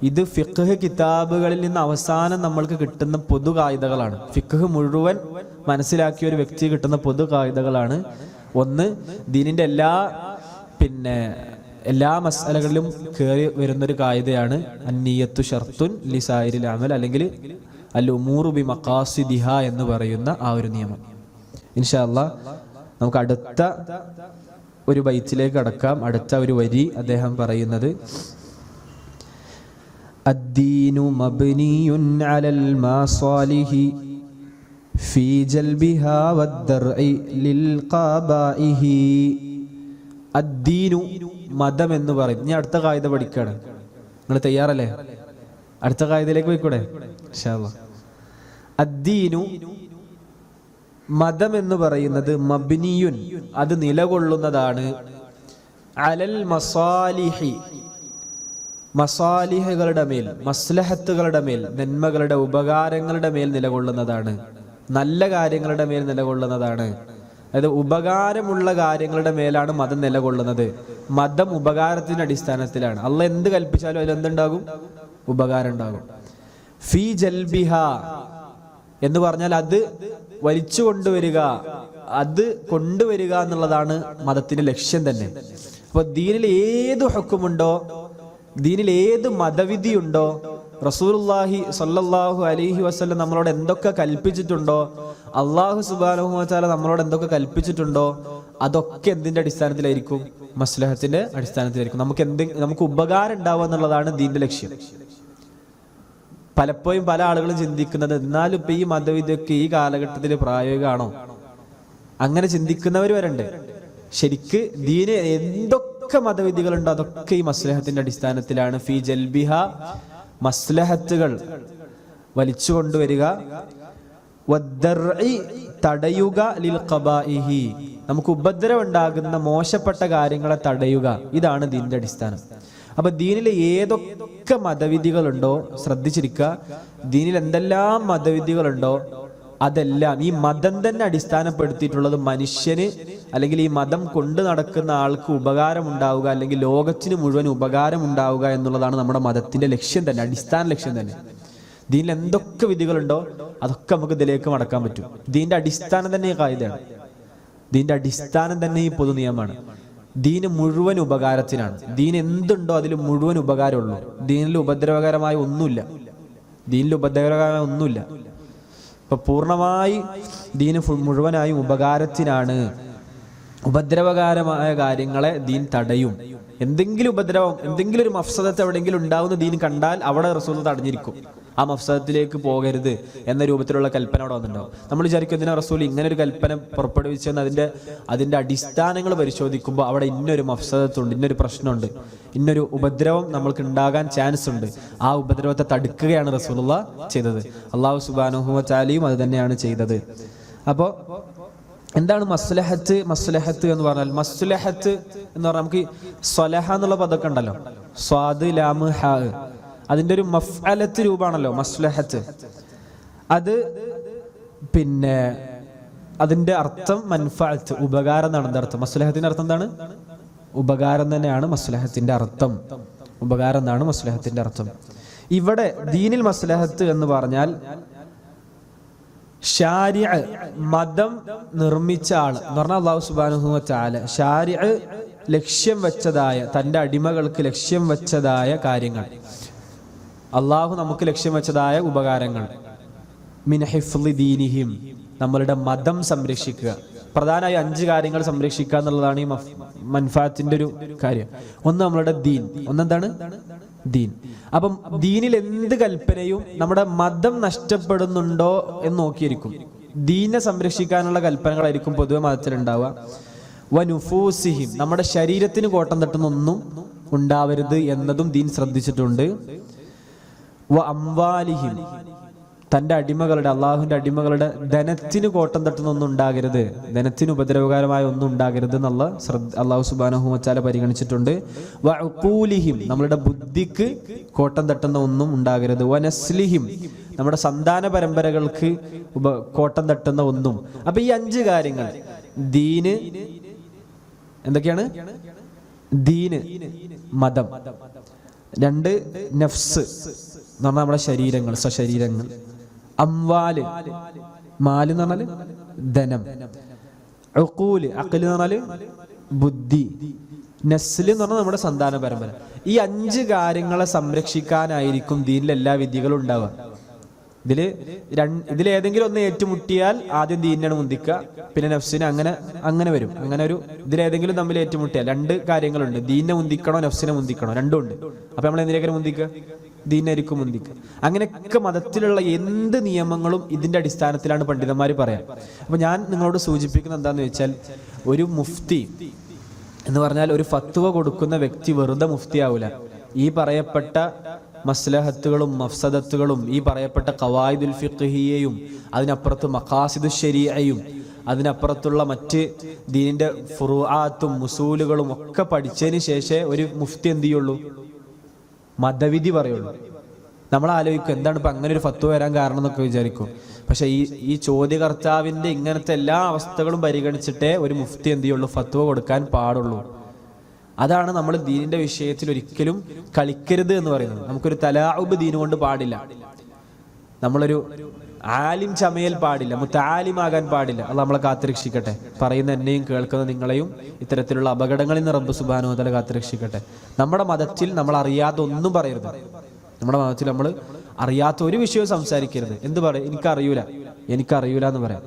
[SPEAKER 1] ഇത് ഫിഖ്ഹ് കിതാബുകളിൽ നിന്ന് അവസാനം നമ്മൾക്ക് കിട്ടുന്ന പൊതു ഖായിദകളാണ്. ഫിഖ്ഹ് മുഴുവൻ മനസ്സിലാക്കിയ ഒരു വ്യക്തി കിട്ടുന്ന പൊതു ഖായിദകളാണ്. ഒന്ന്, ദീനിന്റെ എല്ലാ മസ്അലകളിലും കയറി വരുന്നൊരു ഖായിദയാണ് അന്നിയത്തു ശർത്തുൻ ലിസായിരിൽ അമൽ, അല്ലെങ്കിൽ അൽ ഉമൂറു ബി മഖാസിദിഹ എന്ന് പറയുന്ന ആ ഒരു നിയമം. ഇൻഷാ അല്ലാഹ് നമുക്ക് അടുത്ത ഒരു ബൈത്തിലേക്ക് കടക്കാം. അടുത്ത ഒരു വരി അദ്ദേഹം പറയുന്നത്, അദ്ദീനു മബ്നിയുൻ അലൽ മാസാലിഹി ഫീ ജൽബിഹാ വദ്ദർഇ ലിൽ ഖബാഇഹി. അദ്ദീനു മതം എന്ന് പറയും. ഇനി അടുത്ത ഖായിദ പഠിക്കുകയാണ്. നിങ്ങൾ തയ്യാറല്ലേ? അടുത്ത ഖായിദയിലേക്ക് പോയിക്കൂടെ? ഇൻഷാ അല്ലാഹ്. അദ്ദീനു മതം എന്ന് പറയുന്നത് മബ്നിയുൻ, അത് നിലകൊള്ളുന്നതാണ്, അലൽ മസാലിഹി, മസാലിഹുകളുടെ മേൽ, മസ്ലഹത്തുകളുടെ മേൽ, നന്മകളുടെ ഉപകാരങ്ങളുടെ മേൽ നിലകൊള്ളുന്നതാണ്, നല്ല കാര്യങ്ങളുടെ മേൽ നിലകൊള്ളുന്നതാണ്. അതായത് ഉപകാരമുള്ള കാര്യങ്ങളുടെ മേലാണ് മതം നിലകൊള്ളുന്നത്. മതം ഉപകാരത്തിന്റെ അടിസ്ഥാനത്തിലാണ്. അള്ളാഹ് എന്ത് കൽപ്പിച്ചാലും അതിലെന്തുണ്ടാകും? ഉപകാരം ഉണ്ടാകും. ഫീ ജൽബിഹ എന്ന് പറഞ്ഞാൽ അത് വലിച്ചു കൊണ്ടുവരിക, അത് കൊണ്ടുവരിക എന്നുള്ളതാണ് മതത്തിന്റെ ലക്ഷ്യം തന്നെ. അപ്പൊ ദീനിൽ ഏത് ഹുക്കുമുണ്ടോ, ദീനിൽ ഏത് മതവിധിയുണ്ടോ, റസൂലുള്ളാഹി സ്വല്ലല്ലാഹു അലൈഹി വസല്ലം നമ്മളോട് എന്തൊക്കെ കൽപ്പിച്ചിട്ടുണ്ടോ, അള്ളാഹു സുബ്ഹാനഹു വ തആല നമ്മളോട് എന്തൊക്കെ കൽപ്പിച്ചിട്ടുണ്ടോ, അതൊക്കെ എന്തിന്റെ അടിസ്ഥാനത്തിലായിരിക്കും? മസ്ലഹത്തിന്റെ അടിസ്ഥാനത്തിലായിരിക്കും. നമുക്ക് ഉപകാരം ഉണ്ടാവുക എന്നുള്ളതാണ് ദീന്റെ ലക്ഷ്യം. പലപ്പോഴും പല ആളുകളും ചിന്തിക്കുന്നത്, എന്നാലും ഇപ്പൊ ഈ മതവിധിയൊക്കെ ഈ കാലഘട്ടത്തിൽ പ്രായോഗികമാണോ? അങ്ങനെ ചിന്തിക്കുന്നവർ വരണ്ട്. ശരിക്ക് ദീന് എന്തൊക്കെ മതവിധികളുണ്ടോ അതൊക്കെ ഈ മസ്ലഹത്തിന്റെ അടിസ്ഥാനത്തിലാണ്. ഫീ ജൽബിഹ, മസ്ലഹത്തുകൾ വലിച്ചു കൊണ്ടുവരിക, വദ്ദർഇ, തടയുക, ലിൽ ഖബാഇഹി, നമുക്ക് ഉപദ്രവം ഉണ്ടാകുന്ന മോശപ്പെട്ട കാര്യങ്ങളെ തടയുക, ഇതാണ് ദീനിന്റെ അടിസ്ഥാനം. അപ്പൊ ദീനിൽ ഏതൊക്കെ മതവിധികളുണ്ടോ ശ്രദ്ധിച്ചിരിക്കുക. ദീനിൽ എന്തെല്ലാം മതവിധികളുണ്ടോ അതെല്ലാം ഈ മതം തന്നെ അടിസ്ഥാനപ്പെടുത്തിയിട്ടുള്ളത് മനുഷ്യന്, അല്ലെങ്കിൽ ഈ മതം കൊണ്ടു നടക്കുന്ന ആൾക്ക് ഉപകാരം ഉണ്ടാവുക, അല്ലെങ്കിൽ ലോകത്തിന് മുഴുവൻ ഉപകാരം ഉണ്ടാവുക എന്നുള്ളതാണ് നമ്മുടെ മതത്തിന്റെ ലക്ഷ്യം തന്നെ, അടിസ്ഥാന ലക്ഷ്യം തന്നെ. ദീനിൽ എന്തൊക്കെ വിധികളുണ്ടോ അതൊക്കെ നമുക്ക് ഇതിലേക്ക് മടക്കാൻ പറ്റും. ദീന്റെ അടിസ്ഥാനം തന്നെ ഈ ഖായിദയാണ്. ദീന്റെ അടിസ്ഥാനം തന്നെ ഈ പൊതു നിയമമാണ്. ദീന് മുഴുവൻ ഉപകാരത്തിനാണ്. ദീൻ എന്തുണ്ടോ അതിൽ മുഴുവൻ ഉപകാരമുള്ളൂ. ദീനിൽ ഉപദ്രവകരമായ ഒന്നുമില്ല. ദീനിൽ ഉപദ്രവകരമായ ഒന്നുമില്ല. ഇപ്പൊ പൂർണ്ണമായി ദീന് മുഴുവനായും ഉപകാരത്തിനാണ്. ഉപദ്രവകരമായ കാര്യങ്ങളെ ദീൻ തടയും. എന്തെങ്കിലും ഉപദ്രവം, എന്തെങ്കിലും ഒരു മഫ്സദത്ത് എവിടെയെങ്കിലും ഉണ്ടാവുന്ന ദീൻ കണ്ടാൽ അവിടെ റസൂൽ തടഞ്ഞിരിക്കും. ആ മഫ്സദത്തിലേക്ക് പോകരുത് എന്ന രൂപത്തിലുള്ള കൽപ്പന അവിടെ വന്നിട്ടുണ്ടാവും. നമ്മൾ വിചാരിക്കും എന്തിനാ റസൂൽ ഇങ്ങനെ ഒരു കൽപ്പന പുറപ്പെടുവിച്ചെന്ന്. അതിൻ്റെ അടിസ്ഥാനങ്ങൾ പരിശോധിക്കുമ്പോൾ അവിടെ ഇന്നൊരു മഫ്സദത്തുണ്ട്, ഇന്നൊരു പ്രശ്നമുണ്ട്, ഇന്നൊരു ഉപദ്രവം നമ്മൾക്ക് ഉണ്ടാകാൻ ചാൻസ് ഉണ്ട്. ആ ഉപദ്രവത്തെ തടുക്കുകയാണ് റസൂലുള്ളാഹ് ചെയ്തത്. അല്ലാഹു സുബ്ഹാനഹു വ തആലയും അത് തന്നെയാണ് ചെയ്തത്. അപ്പോൾ എന്താണ് മസ്ലഹത്ത്? മസ്ലഹത്ത് എന്ന് പറഞ്ഞാൽ, മസ്ലഹത്ത് എന്ന് പറഞ്ഞാൽ നമുക്ക് സ്വലഹ എന്നുള്ള പദമൊക്കെ ഉണ്ടല്ലോ, സ്വാദ് ലാമ് ഹാ, അതിൻ്റെ ഒരു മഫ്അലത്ത് രൂപമാണല്ലോ മസ്ലഹത്ത്. അത് പിന്നെ അതിൻ്റെ അർത്ഥം മൻഫഅത്ത്, ഉപകാരം എന്നാണ് അതിൻ്റെ അർത്ഥം. മസ്ലഹത്തിൻ്റെ അർത്ഥം എന്താണ്? ഉപകാരം തന്നെയാണ് മസ്ലഹത്തിൻ്റെ അർത്ഥം. ഉപകാരം എന്നാണ് മസ്ലഹത്തിൻ്റെ അർത്ഥം. ഇവിടെ ദീനിൽ മസ്ലഹത്ത് എന്ന് പറഞ്ഞാൽ ശാരിഅ, മതം നിർമ്മിച്ച ആൾ എന്ന് പറഞ്ഞാൽ അല്ലാഹു സുബ്ഹാനഹു വ തആല ശാരിഅ ലക്ഷ്യം വെച്ചതായ, തൻ്റെ അടിമകൾക്ക് ലക്ഷ്യം വെച്ചതായ കാര്യങ്ങൾ, അള്ളാഹു നമുക്ക് ലക്ഷ്യം വെച്ചതായ ഉപകാരങ്ങൾ. മിൻ ഹിഫ്ളി ദീനിഹിം, നമ്മളുടെ മതം സംരക്ഷിക്കുക. പ്രധാനമായി 5 കാര്യങ്ങൾ സംരക്ഷിക്കുക എന്നുള്ളതാണ് ഈ മൻഫാത്തിന്റെ ഒരു കാര്യം. ഒന്ന് നമ്മളുടെ ദീൻ. ഒന്നെന്താണ്? ദീൻ. അപ്പം ദീനിൽ എന്ത് കൽപ്പനയും നമ്മുടെ മതം നഷ്ടപ്പെടുന്നുണ്ടോ എന്ന് നോക്കിയിരിക്കും. ദീനെ സംരക്ഷിക്കാനുള്ള കൽപ്പനകളായിരിക്കും പൊതുവെ മതത്തിലുണ്ടാവുക. വനുഫൂസിഹിം, നമ്മുടെ ശരീരത്തിന് കോട്ടം തട്ടുന്ന ഒന്നും ഉണ്ടാവരുത് എന്നതും ദീൻ ശ്രദ്ധിച്ചിട്ടുണ്ട്. വ അംവാലിഹിം, തൻ്റെ അടിമകളുടെ, അള്ളാഹുവിൻ്റെ അടിമകളുടെ ധനത്തിന് കോട്ടം തട്ടുന്ന ഒന്നും ഉണ്ടാകരുത്, ധനത്തിന് ഉപദ്രവകരമായ ഒന്നും ഉണ്ടാകരുത് എന്നുള്ള അള്ളാഹു സുബ്ഹാനഹു വ തആല പരിഗണിച്ചിട്ടുണ്ട്. വ ഉഖൂലിഹിം, നമ്മളുടെ ബുദ്ധിക്ക് കോട്ടം തട്ടുന്ന ഒന്നും ഉണ്ടാകരുത്. വ നസ്ലിഹിം, നമ്മുടെ സന്താന പരമ്പരകൾക്ക് കോട്ടം തട്ടുന്ന ഒന്നും. അപ്പൊ ഈ 5 കാര്യങ്ങൾ, ദീന് എന്തൊക്കെയാണ്? ദീന് മതം. 2 നഫ്സ് എന്ന് പറഞ്ഞാൽ നമ്മുടെ ശരീരങ്ങൾ, സ്വശരീരങ്ങൾ. അംവാല്, മാല് എന്ന് പറഞ്ഞാല് ധനം. ഉഖൂല്, അഖ്ല് എന്ന് പറഞ്ഞാല് ബുദ്ധി. നസ്ല് എന്ന് പറഞ്ഞാൽ നമ്മുടെ സന്താന പരമ്പര. ഈ 5 കാര്യങ്ങളെ സംരക്ഷിക്കാനായിരിക്കും ദീനിൽ എല്ലാ വിധികളും ഉണ്ടാവുക. ഇതിലേതെങ്കിലും ഒന്ന് ഏറ്റുമുട്ടിയാൽ ആദ്യം ദീനിനാണ് മുന്തിക്കുക, പിന്നെ നഫ്സിനെ, അങ്ങനെ വരും. അങ്ങനെ ഒരു ഇതിലേതെങ്കിലും തമ്മിൽ ഏറ്റുമുട്ടിയാൽ 2 കാര്യങ്ങളുണ്ട്, ദീനിനെ മുന്തിക്കണോ നഫ്സിനെ മുന്തിക്കണോ, രണ്ടും ഉണ്ട്. അപ്പൊ നമ്മൾ എന്തിനേക്കാണ് മുന്തിക്കുക? ദീനായിരിക്കും മുന്തിക്കുക. അങ്ങനെയൊക്കെ മതത്തിലുള്ള എന്ത് നിയമങ്ങളും ഇതിന്റെ അടിസ്ഥാനത്തിലാണ് പണ്ഡിതന്മാർ പറയാം. അപ്പൊ ഞാൻ നിങ്ങളോട് സൂചിപ്പിക്കുന്നത് എന്താന്ന് വെച്ചാൽ, ഒരു മുഫ്തി എന്ന് പറഞ്ഞാൽ ഒരു ഫത്വ കൊടുക്കുന്ന വ്യക്തി വെറുതെ മുഫ്തി ആവൂല. ഈ പറയപ്പെട്ട മസ്ലഹത്തുകളും മഫ്സദത്തുകളും, ഈ പറയപ്പെട്ട ഖവായിദുൽ ഫിഖ്ഹിയയും അതിനപ്പുറത്ത് മഖാസിദുശ് ശരീഅയും അതിനപ്പുറത്തുള്ള മറ്റ് ദീനിന്റെ ഫുറൂആത്തും മുസൂലുകളും ഒക്കെ പഠിച്ചതിന് ശേഷമേ ഒരു മുഫ്തി എന്ത് ചെയ്യുള്ളൂ? മതവിധി പറയുള്ളൂ. നമ്മൾ ആലോചിക്കും എന്താണ് ഇപ്പം അങ്ങനെ ഒരു ഫത്വ വരാൻ കാരണം എന്നൊക്കെ വിചാരിക്കും. പക്ഷെ ഈ ചോദ്യകർത്താവിൻ്റെ ഇങ്ങനത്തെ എല്ലാ അവസ്ഥകളും പരിഗണിച്ചിട്ടേ ഒരു മുഫ്തി എന്ത് ചെയ്യുള്ളൂ? ഫത്വ കൊടുക്കാൻ പാടുള്ളൂ. അതാണ് നമ്മൾ ദീനിന്റെ വിഷയത്തിൽ ഒരിക്കലും കളിക്കരുത് എന്ന് പറയുന്നത്. നമുക്കൊരു തലാഉബ് ദീൻ കൊണ്ട് പാടില്ല. നമ്മളൊരു ആലിം ചമയൽ പാടില്ല, മുത്തആലിമാകാൻ പാടില്ല. അത് നമ്മളെ കാത്തുരക്ഷിക്കട്ടെ. പറയുന്ന എന്നെയും കേൾക്കുന്ന നിങ്ങളെയും ഇത്തരത്തിലുള്ള അപകടങ്ങളിൽ നിന്ന് റബ്ബ് സുബ്ഹാനഹു വ തആല കാത്തുരക്ഷിക്കട്ടെ. നമ്മുടെ മതത്തിൽ നമ്മൾ അറിയാതെ ഒന്നും പറയരുത്. നമ്മുടെ മതത്തിൽ നമ്മൾ അറിയാത്ത ഒരു വിഷയവും സംസാരിക്കരുത്. എന്ത് പറയും? എനിക്കറിയൂല എന്ന് പറയാം.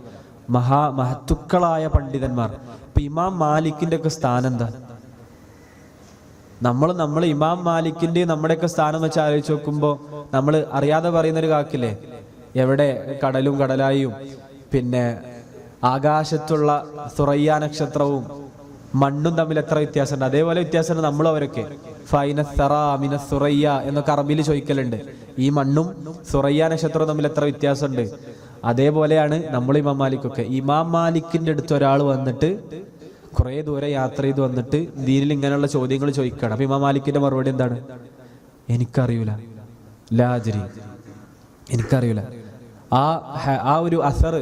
[SPEAKER 1] മഹത്തുക്കളായ പണ്ഡിതന്മാർ, ഇപ്പൊ ഇമാം മാലിക്കിന്റെ ഒക്കെ സ്ഥാനം എന്താ? നമ്മൾ ഇമാം മാലിക്കിന്റെ നമ്മുടെയൊക്കെ സ്ഥാനം വെച്ച് ആലോചിച്ച് നോക്കുമ്പോൾ നമ്മൾ അറിയാതെ പറയുന്നൊരു കാക്കില്ലേ, എവിടെ കടലും കടലായും പിന്നെ ആകാശത്തുള്ള സുറയ്യ നക്ഷത്രവും മണ്ണും തമ്മിൽ എത്ര വ്യത്യാസമുണ്ട്? അതേപോലെ വ്യത്യാസമുണ്ട് നമ്മളും അവരൊക്കെ. സുറയ്യ എന്നൊക്കെ അറബിയിൽ ചോദിക്കലുണ്ട്. ഈ മണ്ണും സുറയ്യ നക്ഷത്രവും തമ്മിൽ എത്ര വ്യത്യാസമുണ്ട്? അതേപോലെയാണ് നമ്മൾ ഇമാം മാലിക്കൊക്കെ. ഇമാം മാലിക്കിന്റെ അടുത്ത് ഒരാൾ വന്നിട്ട് കുറെ ദൂരെ യാത്ര ചെയ്ത് വന്നിട്ട് ദീനിൽ ഇങ്ങനെയുള്ള ചോദ്യങ്ങൾ ചോദിക്കുകയാണ്. അപ്പൊ ഇമാം മാലിക്കിന്റെ മറുപടി എന്താണ്? എനിക്കറിയൂല, ലാജരി, എനിക്കറിയൂല. ആ ഒരു അസർ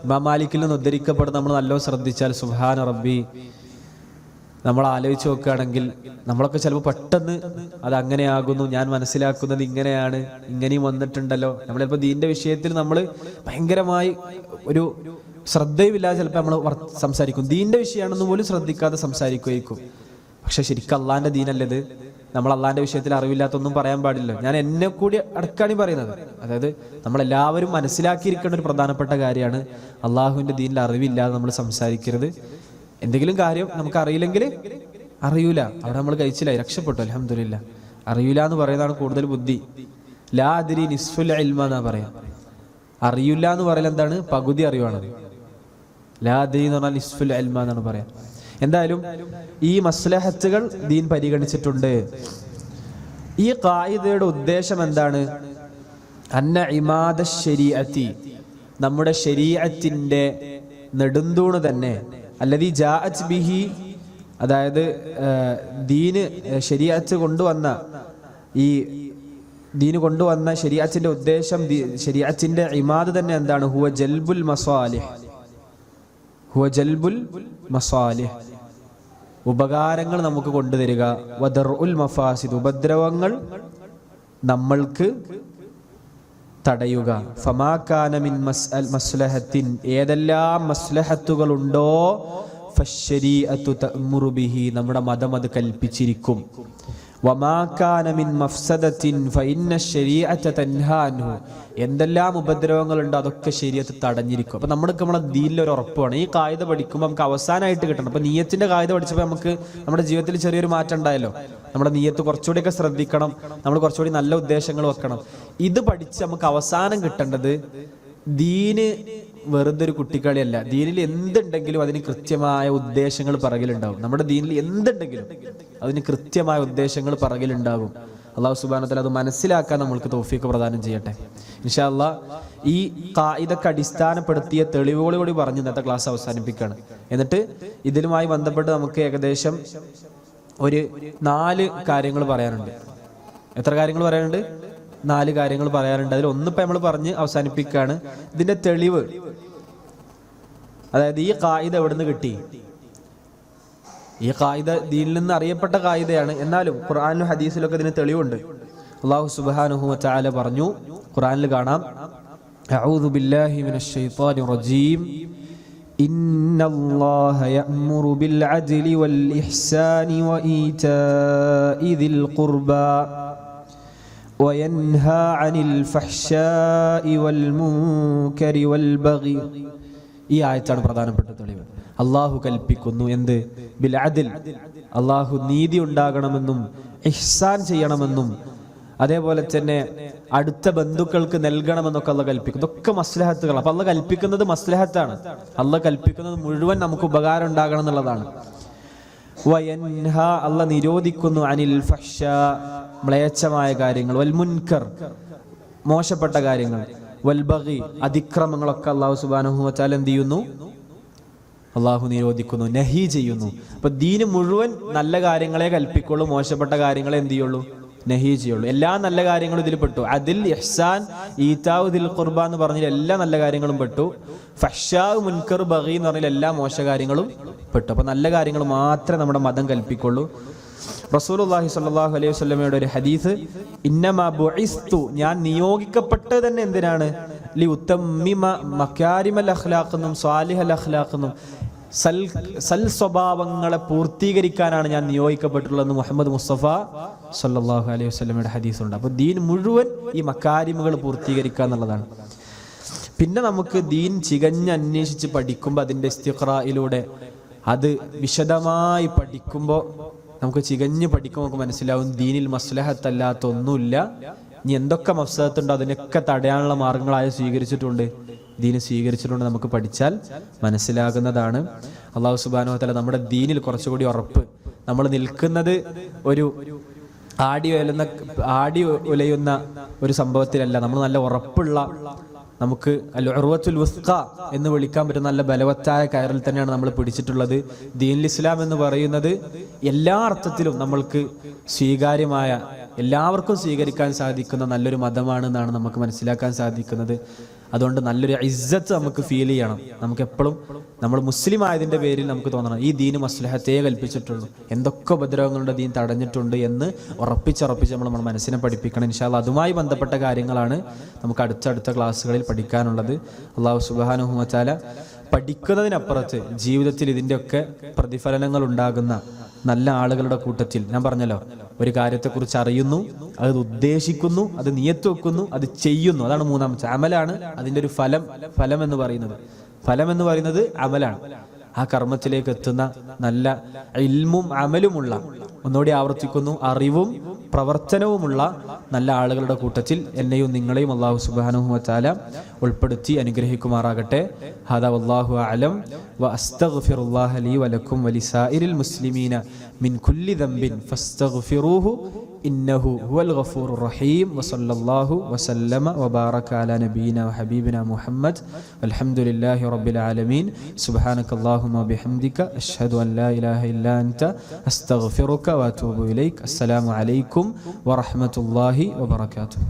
[SPEAKER 1] ഇമാം മാലിക്കിൽ നിന്ന് ഉദ്ധരിക്കപ്പെടുന്ന നമ്മൾ നല്ലോ ശ്രദ്ധിച്ചാൽ, സുബ്ഹാന റബ്ബി, നമ്മൾ ആലോചിച്ച് നോക്കുകയാണെങ്കിൽ നമ്മളൊക്കെ ചിലപ്പോൾ പെട്ടെന്ന് അത് അങ്ങനെയാകുന്നു, ഞാൻ മനസ്സിലാക്കുന്നത് ഇങ്ങനെയാണ്, ഇങ്ങനെയും വന്നിട്ടുണ്ടല്ലോ. നമ്മളിപ്പോൾ ദീനിന്റെ വിഷയത്തിൽ നമ്മൾ ഭയങ്കരമായി ഒരു ശ്രദ്ധയുമില്ലാതെ ചിലപ്പോൾ നമ്മൾ സംസാരിക്കും. ദീനിന്റെ വിഷയമാണെന്ന് പോലും ശ്രദ്ധിക്കാതെ സംസാരിക്കുമായിരിക്കും. പക്ഷെ ശരിക്കും അള്ളാന്റെ ദീനല്ലത്. നമ്മൾ അള്ളാന്റെ വിഷയത്തിൽ അറിവില്ലാത്തൊന്നും പറയാൻ പാടില്ല. ഞാൻ എന്നെ കൂടി അടക്കാണ് പറയുന്നത്. അതായത് നമ്മളെല്ലാവരും മനസ്സിലാക്കിയിരിക്കേണ്ട ഒരു പ്രധാനപ്പെട്ട കാര്യമാണ്, അള്ളാഹുവിന്റെ ദീനിൽ അറിവില്ലാതെ നമ്മൾ സംസാരിക്കരുത്. എന്തെങ്കിലും കാര്യം നമുക്ക് അറിയില്ലെങ്കിൽ അറിയൂല, അവിടെ നമ്മൾ കഴിച്ചില്ല, രക്ഷപ്പെട്ടു, അൽഹംദുലില്ലാ. അറിയൂല എന്ന് പറയുന്നതാണ് കൂടുതൽ ബുദ്ധി. ലാ അദ്രി നിസ്ഫുൽ ഇൽമ എന്നാ പറയാം. അറിയില്ല എന്ന് പറയൽ എന്താണ്? പകുതി അറിവാണ്. ലാ അദ്രി എന്ന് പറഞ്ഞാൽ നിസ്ഫുൽ ഇൽമ എന്നാണ് പറയാം. എന്തായാലും ഈ മസ്ലഹത്തുകൾ ദീൻ പരിഗണിച്ചിട്ടുണ്ട്. ഈ ഖായിദയുടെ ഉദ്ദേശം എന്താണ്? അന്ന ഇമാദ ശരീഅത്തി, നമ്മുടെ ശരീഅത്തിന്റെ നെടുന്തൂണ് തന്നെ, അല്ലദീ ജാഅത് ബിഹി, അതായത് ദീന് ശരീഅത്ത് കൊണ്ടുവന്ന, ഈ ദീന് കൊണ്ടുവന്ന ശരീഅത്തിന്റെ ഉദ്ദേശം, ശരീഅത്തിന്റെ ഇമാദ് തന്നെ എന്താണ്? ഹുവ ജൽബുൽ മസാലിഹ്, ഹുവ ജൽബുൽ മസാലിഹ്, ഉപകാരങ്ങൾ നമുക്ക് കൊണ്ടുതരിക. വദർഉൽ മഫാസിദ്, ഉപദ്രവങ്ങൾ നമ്മൾക്ക് തടയുക. ഫമാ കാന മിൻ മസ്ലഹത്തിൻ, ഏതെല്ലാം മസ്ലഹത്തുകളുണ്ടോ, ഫശ്ശരീഅത്തു തഅ്മുറു ബിഹി, നമ്മുടെ മതം അത് കൽപ്പിച്ചിരിക്കും. വമാ കാന മിൻ മഫ്സദത്തിൻ ഫഇന്ന ശരീഅത തൻഹാ അൻഹു, എന്തെല്ലാം ഉപദ്രവങ്ങളുണ്ടോ അതൊക്കെ ശരീഅത്ത് തടഞ്ഞിരിക്കും. അപ്പൊ നമ്മുടെ ദീനിൽ ഒരു ഉറപ്പാണ്. ഈ കായിക പഠിക്കുമ്പോൾ നമുക്ക് അവസാനമായിട്ട് കിട്ടണം. അപ്പൊ നിയ്യത്തിന്റെ കായിക പഠിച്ചപ്പോൾ നമുക്ക് നമ്മുടെ ജീവിതത്തിൽ ചെറിയൊരു മാറ്റം ഉണ്ടായല്ലോ. നമ്മുടെ നിയ്യത്ത് കുറച്ചുകൂടിയൊക്കെ ശ്രദ്ധിക്കണം, നമ്മൾ കുറച്ചുകൂടി നല്ല ഉദ്ദേശങ്ങൾ വെക്കണം. ഇത് പഠിച്ച് നമുക്ക് അവസാനം കിട്ടേണ്ടത്, ദീന് വെറുതെ ഒരു കുട്ടിക്കളിയല്ല. ദീനിൽ എന്തുണ്ടെങ്കിലും അതിന് കൃത്യമായ ഉദ്ദേശങ്ങൾ പിറകിലുണ്ടാവും. നമ്മുടെ ദീനിൽ എന്തുണ്ടെങ്കിലും അതിന് കൃത്യമായ ഉദ്ദേശങ്ങൾ പിറകിലുണ്ടാകും. അല്ലാഹു സുബ്ഹാനഹു വ തആല അത് മനസ്സിലാക്കാൻ നമ്മൾക്ക് തൗഫീഖ് പ്രദാനം ചെയ്യട്ടെ. ഇൻഷാ അല്ലാഹ് ഈ ഖായിദക്ക് അടിസ്ഥാനപ്പെടുത്തിയ തെളിവുകളോട് പറഞ്ഞ് ഇന്നത്തെ ക്ലാസ് അവസാനിപ്പിക്കുകയാണ്. എന്നിട്ട് ഇതിലുമായി ബന്ധപ്പെട്ട് നമുക്ക് ഏകദേശം ഒരു 4 കാര്യങ്ങൾ പറയാനുണ്ട്. എത്ര കാര്യങ്ങൾ പറയാനുണ്ട്? 4 കാര്യങ്ങൾ പറയാനുണ്ട്. അതിൽ ഒന്നിപ്പോൾ നമ്മൾ പറഞ്ഞ് അവസാനിപ്പിക്കുകയാണ്. ഇതിന്റെ തെളിവ്, അതായത് ഈ ഖായിദ എവിടുന്ന് കിട്ടി? ഈ ഖായിദ ദീനിൽ നിന്ന് അറിയപ്പെട്ട ഖായിദയാണ്. എന്നാലും ഖുർആനിലും ഹദീസിലൊക്കെ ഇതിന് തെളിവുണ്ട്. അല്ലാഹു സുബ്ഹാനഹു വ തആല പറഞ്ഞു, ഖുർആനിൽ കാണാം, അഊദു ബില്ലാഹി മിനശ് ശൈത്വാനിർ റജീം, ഇന്നല്ലാഹ യഅ്മുറു ബിൽ അദ്ലി വൽ ഇഹ്സാനി വ ഈതാഇ ദിൽ ഖുർബാ വയൻഹാ അനിൽ ഫഹ്ശാഇ വൽ മുൻകരി വൽ ബഗി. ഈ ആയത്താണ് പ്രധാനപ്പെട്ട തെളിവ്. അള്ളാഹു കൽപ്പിക്കുന്നു എന്ത്? ബിൽ അദ്ൽ, അള്ളാഹു നീതി ഉണ്ടാകണമെന്നും ഇഹ്സാൻ ചെയ്യണമെന്നും അതേപോലെ തന്നെ അടുത്ത ബന്ധുക്കൾക്ക് നൽകണമെന്നൊക്കെ അള്ളാഹ് കൽപ്പിക്കും. ഇതൊക്കെ മസ്ലഹത്തുകൾ. അപ്പൊ അള്ളാഹ് കൽപ്പിക്കുന്നത് മസ്ലഹത്താണ്. അള്ളാഹ് കൽപ്പിക്കുന്നത് മുഴുവൻ നമുക്ക് ഉപകാരം ഉണ്ടാകണം എന്നുള്ളതാണ്. വയൻഹ, അള്ളാഹ് നിരോധിക്കുന്നു, അനിൽ ഫഹ്ശാ, മ്ലേച്ഛമായ കാര്യങ്ങൾ, വൽ മുൻകർ, മോശപ്പെട്ട കാര്യങ്ങൾ, വൽ ബഗി, അതിക്രമങ്ങളൊക്കെ അല്ലാഹു സുബ്ഹാനഹു വ തആല എന്ത് ചെയ്യുന്നു? അള്ളാഹു നിരോധിക്കുന്നു, നഹി ചെയ്യുന്നു. അപ്പൊ ദീന് മുഴുവൻ നല്ല കാര്യങ്ങളെ കൽപ്പിക്കുള്ളൂ, മോശപ്പെട്ട കാര്യങ്ങളെ എന്ത് ചെയ്യുള്ളൂ? നഹി ചെയ്യുള്ളൂ. എല്ലാ നല്ല കാര്യങ്ങളും ഇതിൽ പെട്ടു. അതിൽ ഇഹ്സാൻ, ഈതാഉ ദിൽ ഖുർബ എന്ന് പറഞ്ഞാൽ എല്ലാ നല്ല കാര്യങ്ങളും പെട്ടു. ഫഹ്ശാ, മുൻകർ, ബഗി എന്ന് പറഞ്ഞാൽ എല്ലാ മോശ കാര്യങ്ങളും പെട്ടു. അപ്പൊ നല്ല കാര്യങ്ങൾ മാത്രമേ നമ്മുടെ മതം കൽപ്പിക്കുള്ളൂ. റസൂലുള്ളാഹി സ്വല്ലല്ലാഹു അലൈഹി വസല്ലമയുടെ ഒരു ഹദീസ്, ഇന്നമാ ബുഇസ്തു, ഞാൻ നിയോഗിക്കപ്പെട്ടത് തന്നെ എന്തിനാണ്? ലി ഉത്തമ്മിമ മകാരിമൽ അഖ്ലാഖ് എന്നും സ്വാലിഹൽ അഖ്ലാഖ് എന്നും സൽ സ്വഭാവങ്ങളെ പൂർത്തീകരിക്കാനാണ് ഞാൻ നിയോഗിക്കപ്പെട്ടിട്ടുള്ളതെന്ന് മുഹമ്മദ് മുസ്തഫ സ്വല്ലല്ലാഹു അലൈഹി വസല്ലമയുടെ ഹദീസുണ്ട്. അപ്പോൾ ദീൻ മുഴുവൻ ഈ മകാരിമുകൾ പൂർത്തീകരിക്കുക എന്നുള്ളതാണ്. പിന്നെ നമുക്ക് ദീൻ ചികഞ്ഞ് അന്വേഷിച്ച് പഠിക്കുമ്പോൾ അതിൻ്റെ ഇസ്തിഖ്റായിലൂടെ അത് വിശദമായി പഠിക്കുമ്പോൾ നമുക്ക് ചികഞ്ഞ് പഠിക്കുമ്പോൾ നമുക്ക് മനസ്സിലാവും ദീനിൽ മസ്ലഹത്തല്ലാത്ത ഒന്നുമില്ല. ഇനി എന്തൊക്കെ മഫ്സദത്തുണ്ടോ അതിനൊക്കെ തടയാനുള്ള മാർഗങ്ങളായി സ്വീകരിച്ചിട്ടുണ്ട്, ദീന് സ്വീകരിച്ചിട്ടുണ്ട്. നമുക്ക് പഠിച്ചാൽ മനസ്സിലാകുന്നതാണ്. അല്ലാഹു സുബ്ഹാനഹു വ തആല നമ്മുടെ ദീനിൽ കുറച്ചുകൂടി ഉറപ്പ്, നമ്മൾ നിൽക്കുന്നത് ഒരു ആടി ഉലയുന്ന ഒരു സംഭവത്തിലല്ല, നമ്മൾ നല്ല ഉറപ്പുള്ള, നമുക്ക് അൽ ഉർവത്തുൽ വുസ്ഖ എന്ന് വിളിക്കാൻ പറ്റുന്ന നല്ല ബലവത്തായ കയറിൽ തന്നെയാണ് നമ്മൾ പിടിച്ചിട്ടുള്ളത്. ദീനുൽ ഇസ്ലാം എന്ന് പറയുന്നത് എല്ലാ അർത്ഥത്തിലും നമ്മൾക്ക് സ്വീകാര്യമായ, എല്ലാവർക്കും സ്വീകരിക്കാൻ സാധിക്കുന്ന നല്ലൊരു മതമാണെന്നാണ് നമുക്ക് മനസ്സിലാക്കാൻ സാധിക്കുന്നത്. അതുകൊണ്ട് നല്ലൊരു ഇസ്സത്ത് നമുക്ക് ഫീൽ ചെയ്യണം. നമുക്ക് എപ്പോഴും നമ്മൾ മുസ്ലിം ആയതിൻ്റെ പേരിൽ നമുക്ക് തോന്നണം ഈ ദീന് മസ്ലഹത്തേ കൽപ്പിച്ചിട്ടുള്ളൂ, എന്തൊക്കെ ഉപദ്രവങ്ങളുടെ ദീൻ തടഞ്ഞിട്ടുണ്ട് എന്ന് ഉറപ്പിച്ച് നമ്മൾ മനസ്സിനെ പഠിപ്പിക്കണം. ഇൻഷാ അല്ലാഹ് അതുമായി ബന്ധപ്പെട്ട കാര്യങ്ങളാണ് നമുക്ക് അടുത്ത ക്ലാസ്സുകളിൽ പഠിക്കാനുള്ളത്. അല്ലാഹു സുബ്ഹാനഹു വ തആല പഠിക്കുന്നതിനപ്പുറത്ത് ജീവിതത്തിൽ ഇതിൻ്റെയൊക്കെ പ്രതിഫലനങ്ങൾ ഉണ്ടാകുന്ന നല്ല ആളുകളുടെ കൂട്ടത്തിൽ, ഞാൻ പറഞ്ഞല്ലോ, ഒരു കാര്യത്തെക്കുറിച്ച് അറിയുന്നു, അത് ഉദ്ദേശിക്കുന്നു, അത് നിയത്ത് വെക്കുന്നു, അത് ചെയ്യുന്നു, അതാണ് മൂന്നാമത്തെ അമലാണ്. അതിൻ്റെ ഒരു ഫലം എന്ന് പറയുന്നത് അമലാണ്. ആ കർമ്മത്തിലേക്ക് എത്തുന്ന നല്ല ഇൽമും അമലുമുള്ള, ഒന്നുകൂടി ആവർത്തിക്കുന്നു, അറിവും പ്രവർത്തനവുമുള്ള നല്ല ആളുകളുടെ കൂട്ടത്തിൽ എന്നെയും നിങ്ങളെയും അല്ലാഹു സുബ്ഹാനഹു വ തആല ഉൾപ്പെടുത്തി അനുഗ്രഹിക്കുമാറാകട്ടെ. ഹദാ വല്ലാഹു അഅലം വ അസ്തഗ്ഫിറുല്ലാഹ ലീ വലക്കും വലിസായിരിൽ മുസ്ലിമീന മിൻ കുല്ലി ദംബിൻ ഫസ്തഗ്ഫിറൂഹു ഇന്നഹു ഹുവൽ ഗഫൂറുർ റഹീം. വസല്ലല്ലാഹു വസല്ലമ വബാറക അലാ നബിയിന വഹബീബിന മുഹമ്മദ് വൽഹംദുലില്ലാഹി റബ്ബിൽ ആലമീൻ. സുബ്ഹാനകല്ലാഹുമ്മ വബിഹംദിക അഷ്ഹദു അൻ ലാ ഇലാഹ ഇല്ലാ അൻത അസ്തഗ്ഫിറുക വഅതൂബു ഇലൈക്. അസ്സലാമു അലൈക്കും വറഹ്മത്തുള്ളാഹി വബറകാതുഹു.